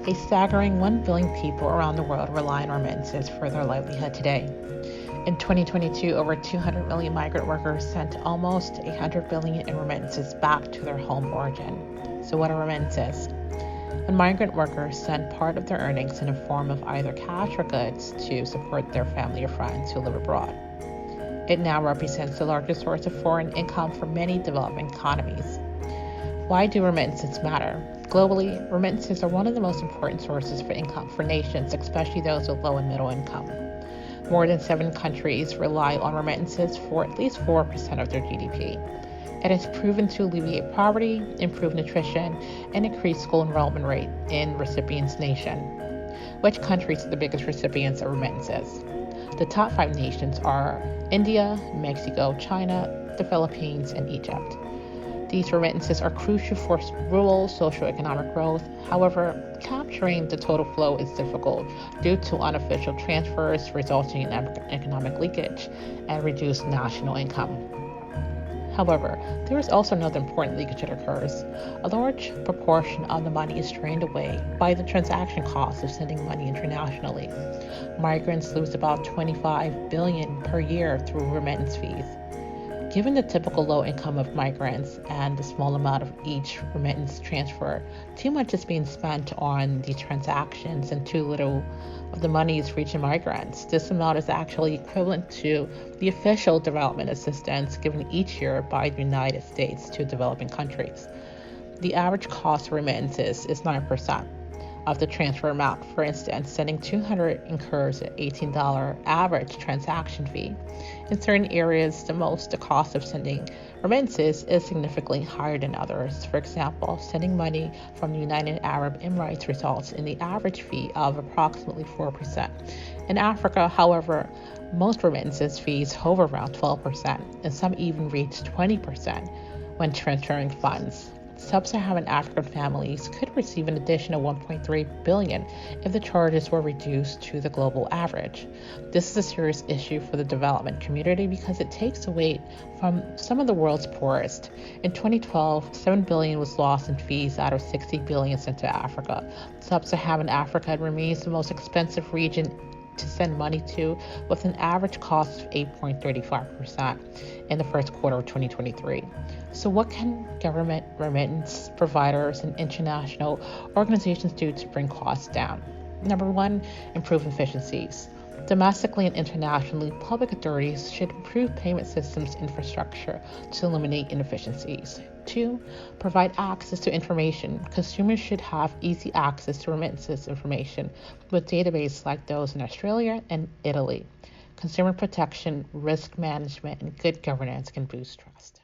A staggering 1 billion people around the world rely on remittances for their livelihood today. In 2022, over 200 million migrant workers sent almost 100 billion in remittances back to their home origin. So what are remittances? When migrant workers send part of their earnings in the form of either cash or goods to support their family or friends who live abroad. It now represents the largest source of foreign income for many developing economies. Why do remittances matter? Globally, remittances are one of the most important sources for income for nations, especially those with low and middle income. More than 7 countries rely on remittances for at least 4% of their GDP. It has proven to alleviate poverty, improve nutrition, and increase school enrollment rate in recipients' nation. Which countries are the biggest recipients of remittances? The top 5 nations are India, Mexico, China, the Philippines, and Egypt. These remittances are crucial for rural socioeconomic growth. However, capturing the total flow is difficult due to unofficial transfers resulting in economic leakage and reduced national income. However, there is also another important leakage that occurs. A large proportion of the money is drained away by the transaction costs of sending money internationally. Migrants lose about $25 billion per year through remittance fees. Given the typical low income of migrants and the small amount of each remittance transfer, too much is being spent on these transactions and too little of the money is reaching migrants. This amount is actually equivalent to the official development assistance given each year by the United States to developing countries. The average cost of remittances is 9% of the transfer amount. For instance, sending $200 incurs an $18 average transaction fee. In certain areas, the cost of sending remittances is significantly higher than others. For example, sending money from the United Arab Emirates results in the average fee of approximately 4%. In Africa, however, most remittances fees hover around 12%, and some even reach 20% when transferring funds. Sub-Saharan African families could receive an additional $1.3 billion if the charges were reduced to the global average. This is a serious issue for the development community because it takes away from some of the world's poorest. In 2012, $7 billion was lost in fees out of $60 billion sent to Africa. Sub-Saharan Africa remains the most expensive region to send money to, with an average cost of 8.35% in the first quarter of 2023. So what can government, remittance providers, and international organizations do to bring costs down? Number 1, improve efficiencies. Domestically and internationally, public authorities should improve payment systems infrastructure to eliminate inefficiencies. 2, provide access to information. Consumers should have easy access to remittances information with databases like those in Australia and Italy. Consumer protection, risk management, and good governance can boost trust.